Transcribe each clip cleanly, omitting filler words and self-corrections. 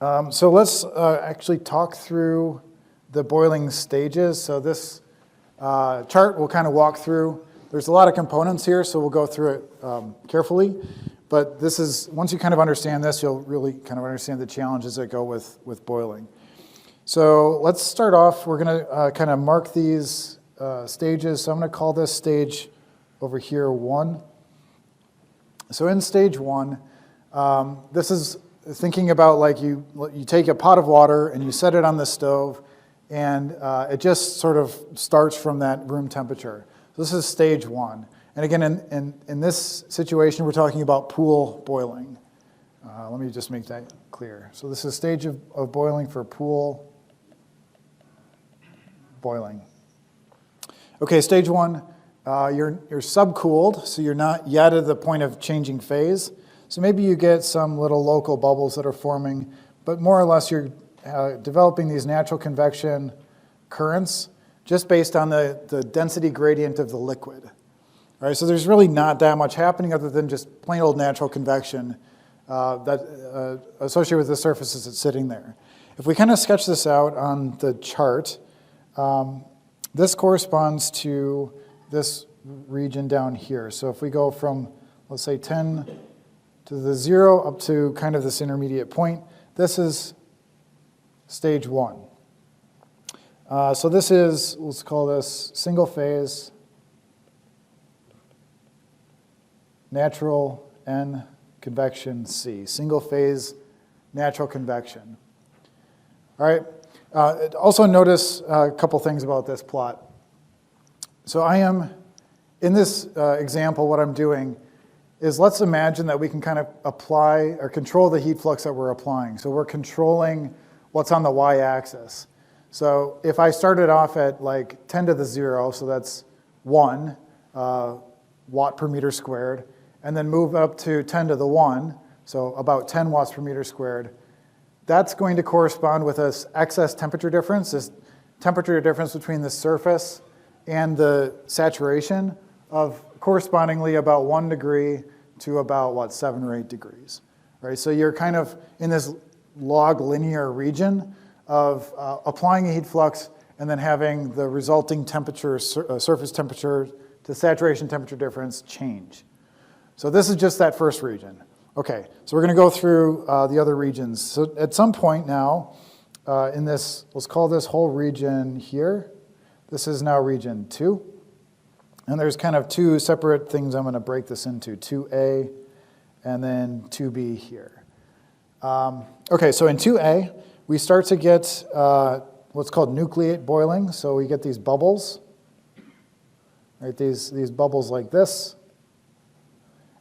So let's actually talk through the boiling stages. So this chart we'll kind of walk through. There's a lot of components here, so we'll go through it carefully. But this is, once you kind of understand this, you'll really kind of understand the challenges that go with boiling. So let's start off. We're going to kind of mark these stages. So I'm going to call this stage over here 1. So in stage 1, this is thinking about like you take a pot of water and you set it on the stove, and it just sort of starts from that room temperature. So this is stage 1. And again, in this situation, we're talking about pool boiling. Let me just make that clear. So this is stage of boiling for pool boiling. Okay, stage 1, you're subcooled, so you're not yet at the point of changing phase. So maybe you get some little local bubbles that are forming, but more or less you're developing these natural convection currents just based on the density gradient of the liquid. All right, so there's really not that much happening other than just plain old natural convection associated with the surfaces that's sitting there. If we kind of sketch this out on the chart, this corresponds to this region down here. So if we go from, let's say, 10 to the 0 up to kind of this intermediate point, this is stage 1. So this is, let's call this single phase, natural N, convection C, single phase natural convection. All right, also notice a couple things about this plot. So I am, in this example, what I'm doing is let's imagine that we can kind of apply or control the heat flux that we're applying. So we're controlling what's on the y-axis. So if I started off at like 10 to the 0, so that's 1 watt per meter squared, and then move up to 10 to the 1, so about 10 watts per meter squared, that's going to correspond with this excess temperature difference, this temperature difference between the surface and the saturation of correspondingly about 1 degree to about, what, 7 or 8 degrees. Right? So you're kind of in this log linear region of applying a heat flux and then having the resulting temperature, surface temperature to saturation temperature difference change. So this is just that first region. Okay, so we're going to go through the other regions. So at some point now, in this, let's call this whole region here, this is now region 2. And there's kind of 2 separate things I'm going to break this into, 2A and then 2B here. Okay, so in 2A, we start to get what's called nucleate boiling. So we get these bubbles, right? These bubbles like this.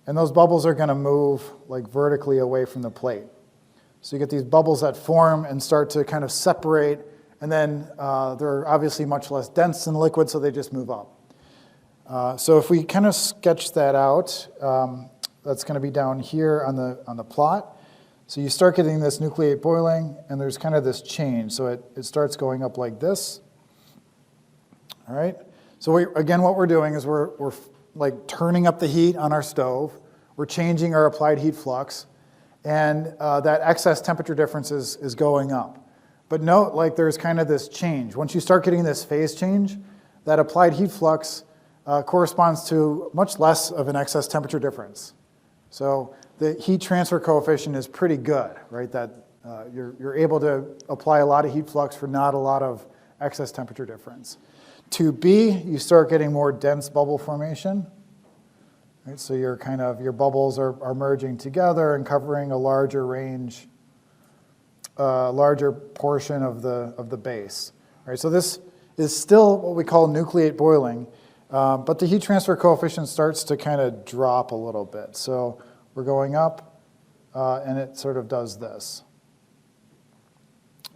And those bubbles are going to move like vertically away from the plate. So you get these bubbles that form and start to kind of separate, and then they're obviously much less dense than liquid, so they just move up. So if we kind of sketch that out, that's going to be down here on the plot. So you start getting this nucleate boiling, and there's kind of this change. So it starts going up like this. All right. So again, what we're doing is we're like turning up the heat on our stove. We're changing our applied heat flux, and that excess temperature difference is going up. But note, like there's kind of this change. Once you start getting this phase change, that applied heat flux corresponds to much less of an excess temperature difference. So the heat transfer coefficient is pretty good, right? That you're able to apply a lot of heat flux for not a lot of excess temperature difference. To B, you start getting more dense bubble formation. Right? So your bubbles are merging together and covering a larger range, larger portion of the base. Right? So this is still what we call nucleate boiling, but the heat transfer coefficient starts to kind of drop a little bit. So we're going up, and it sort of does this.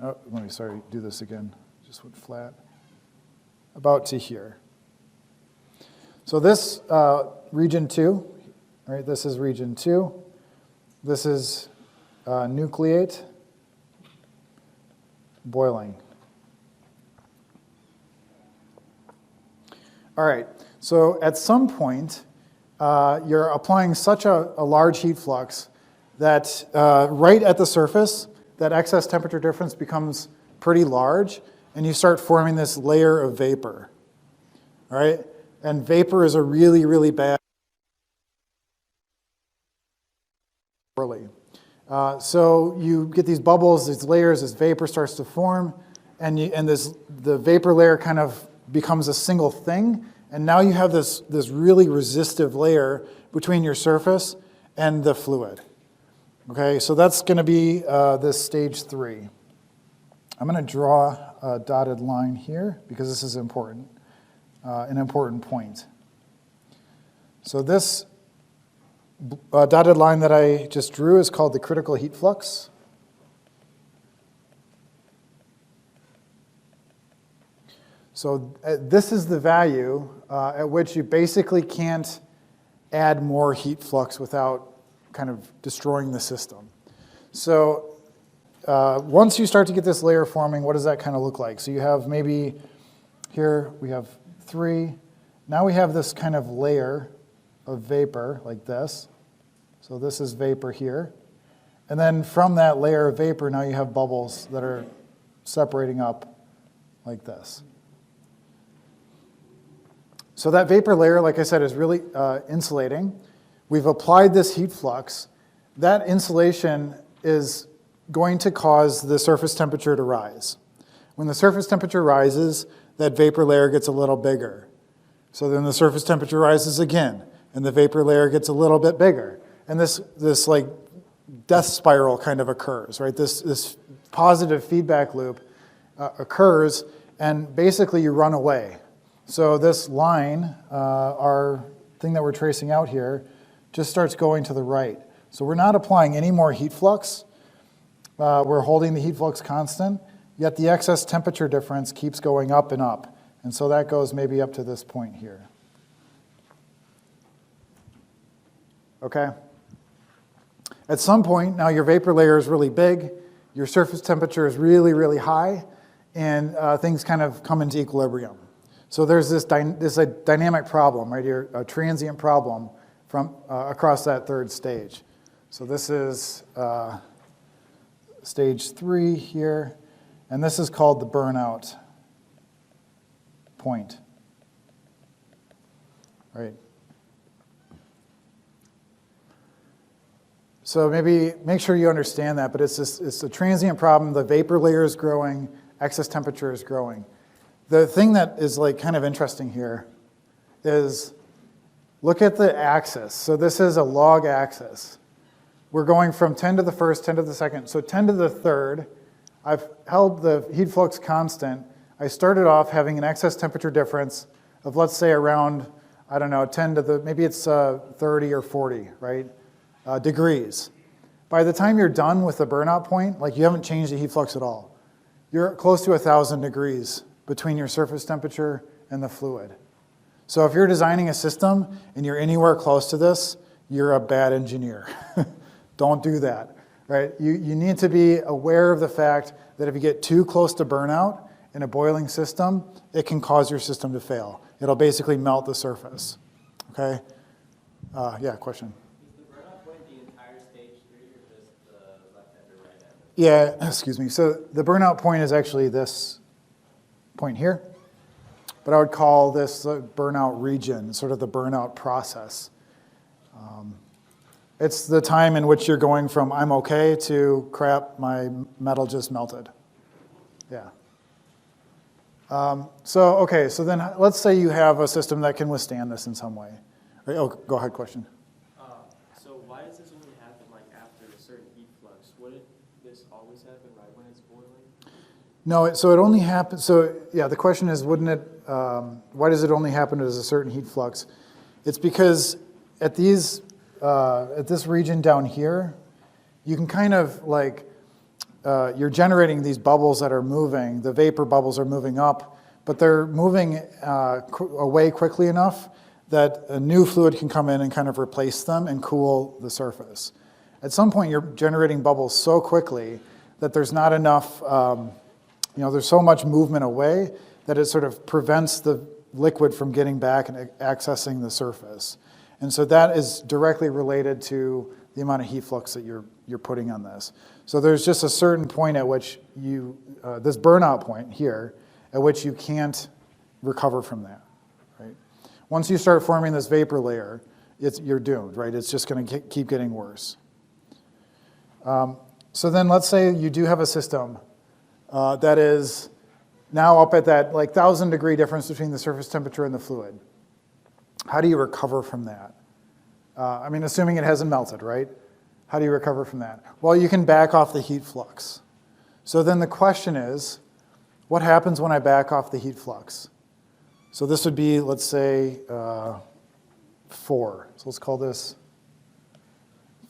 Oh, let me do this again. Just went flat. About to here. So this region 2, right? This is region 2. This is nucleate boiling. All right, so at some point, you're applying such a large heat flux that right at the surface, that excess temperature difference becomes pretty large, and you start forming this layer of vapor, all right? And vapor is a really, really bad poorly. So you get these bubbles, these layers, this vapor starts to form, and the vapor layer kind of becomes a single thing, and now you have this really resistive layer between your surface and the fluid. Okay, so that's going to be this stage 3. I'm going to draw a dotted line here because this is important, an important point. So this dotted line that I just drew is called the critical heat flux. So this is the value at which you basically can't add more heat flux without kind of destroying the system. So once you start to get this layer forming, what does that kind of look like? So you have maybe here we have 3. Now we have this kind of layer of vapor like this. So this is vapor here. And then from that layer of vapor, now you have bubbles that are separating up like this. So that vapor layer, like I said, is really insulating. We've applied this heat flux. That insulation is going to cause the surface temperature to rise. When the surface temperature rises, that vapor layer gets a little bigger. So then the surface temperature rises again, and the vapor layer gets a little bit bigger. And this like death spiral kind of occurs, right? This positive feedback loop occurs, and basically you run away. So this line, our thing that we're tracing out here, just starts going to the right. So we're not applying any more heat flux. We're holding the heat flux constant, yet the excess temperature difference keeps going up and up. And so that goes maybe up to this point here. Okay? At some point, now your vapor layer is really big, your surface temperature is really, really high, and things kind of come into equilibrium. So there's this a dynamic problem right here, a transient problem from across that third stage. So this is stage 3 here, and this is called the burnout point. Right. So maybe make sure you understand that, but it's a transient problem. The vapor layer is growing, excess temperature is growing. The thing that is like kind of interesting here is look at the axis. So this is a log axis. We're going from 10 to the first, 10 to the second. So 10 to the third, I've held the heat flux constant. I started off having an excess temperature difference of, let's say, around, I don't know, 10 to the, maybe it's 30 or 40, right, degrees. By the time you're done with the burnout point, like you haven't changed the heat flux at all. You're close to 1,000 degrees between your surface temperature and the fluid. So if you're designing a system and you're anywhere close to this, you're a bad engineer. Don't do that, right? You need to be aware of the fact that if you get too close to burnout in a boiling system, it can cause your system to fail. It'll basically melt the surface, okay? Yeah, question? Is the burnout point the entire stage 3 or just the left-hand or right-hand? Yeah, excuse me. So the burnout point is actually this point here, but I would call this the burnout region, sort of the burnout process. It's the time in which you're going from I'm okay to crap, my metal just melted. Yeah. So then let's say you have a system that can withstand this in some way. Right, oh, go ahead, question. So why does this only happen like after a certain heat flux? Wouldn't this always happen right when it's boiling? No, so it only happens, so yeah, the question is, wouldn't it, why does it only happen at a certain heat flux? It's because at this region down here, you can kind of like, you're generating these bubbles that are moving, the vapor bubbles are moving up, but they're moving away quickly enough that a new fluid can come in and kind of replace them and cool the surface. At some point, you're generating bubbles so quickly that there's not enough, there's so much movement away that it sort of prevents the liquid from getting back and accessing the surface. And so that is directly related to the amount of heat flux that you're you're putting on this. So there's just a certain point at which you, this burnout point here, at which you can't recover from that, right? Once you start forming this vapor layer, you're doomed, right? It's just going to keep getting worse. So then let's say you do have a system that is now up at that like 1,000-degree difference between the surface temperature and the fluid. How do you recover from that? I mean, assuming it hasn't melted, right? How do you recover from that? Well, you can back off the heat flux. So then the question is, what happens when I back off the heat flux? So this would be, let's say, 4. So let's call this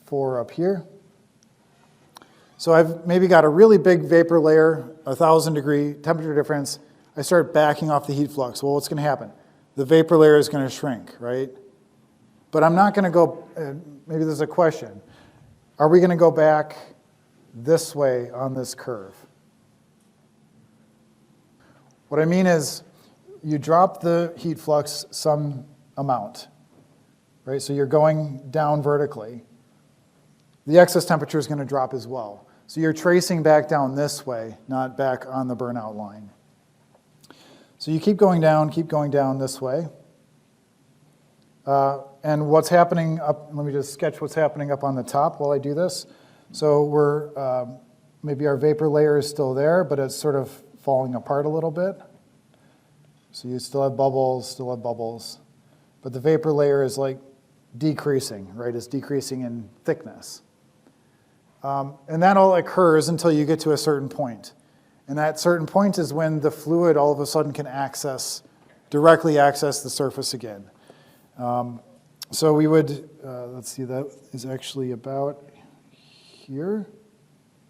4 up here. So I've maybe got a really big vapor layer, 1,000-degree temperature difference. I start backing off the heat flux. Well, what's going to happen? The vapor layer is going to shrink, right? But I'm not going to go, maybe there's a question. Are we going to go back this way on this curve? What I mean is, you drop the heat flux some amount, right? So you're going down vertically. The excess temperature is going to drop as well. So you're tracing back down this way, not back on the burnout line. So you keep going down this way. And what's happening up, let me just sketch what's happening up on the top while I do this. So we're, maybe our vapor layer is still there, but it's sort of falling apart a little bit. So you still have bubbles, but the vapor layer is like decreasing, right? It's decreasing in thickness. And that all occurs until you get to a certain point. And that certain point is when the fluid all of a sudden can directly access the surface again. So we would, let's see, that is actually about here,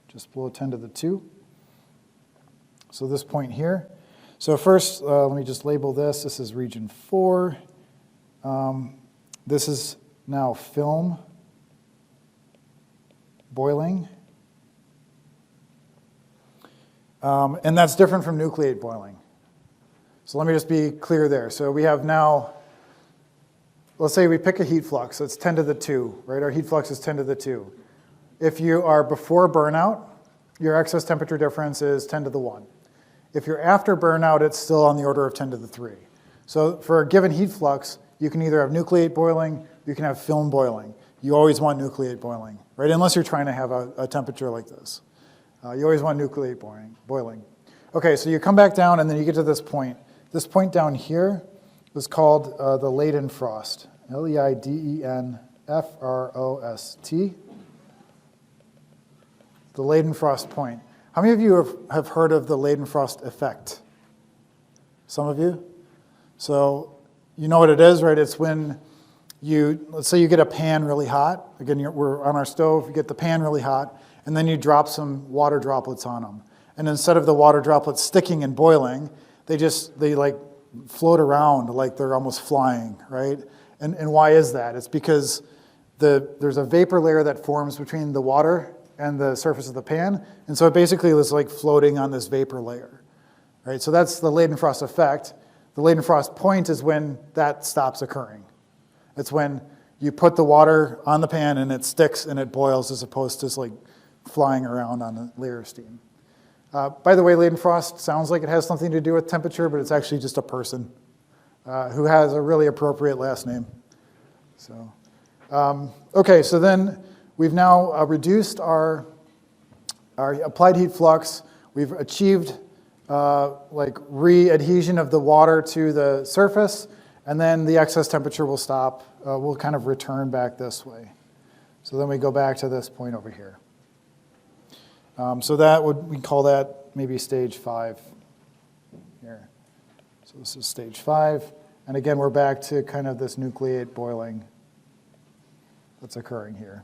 just below 10 to the 2. So this point here. So first, let me just label this. This is region 4. This is now film boiling. And that's different from nucleate boiling. So let me just be clear there. So we have now, let's say we pick a heat flux. So it's 10 to the 2, right? Our heat flux is 10 to the 2. If you are before burnout, your excess temperature difference is 10 to the 1. If you're after burnout, it's still on the order of 10 to the 3. So for a given heat flux, you can either have nucleate boiling, you can have film boiling. You always want nucleate boiling, right? Unless you're trying to have a temperature like this. You always want nucleate boiling. Okay, so you come back down and then you get to this point. This point down here was called the Leidenfrost, Leidenfrost. The Leidenfrost point. How many of you have heard of the Leidenfrost effect? Some of you? So you know what it is, right? It's when let's say you get a pan really hot. Again, we're on our stove, you get the pan really hot, and then you drop some water droplets on them. And instead of the water droplets sticking and boiling, they like float around like they're almost flying, right? And why is that? It's because there's a vapor layer that forms between the water and the surface of the pan, and so it basically is like floating on this vapor layer, right? So that's the Leidenfrost effect. The Leidenfrost point is when that stops occurring. It's when you put the water on the pan and it sticks and it boils as opposed to just like flying around on a layer of steam. By the way, Leidenfrost sounds like it has something to do with temperature, but it's actually just a person who has a really appropriate last name. So, okay, so then we've now reduced our applied heat flux. We've achieved like re-adhesion of the water to the surface, and then the excess temperature will stop. We'll kind of return back this way. So then we go back to this point over here. So we call that maybe stage 5 here. So this is stage 5. And again, we're back to kind of this nucleate boiling that's occurring here.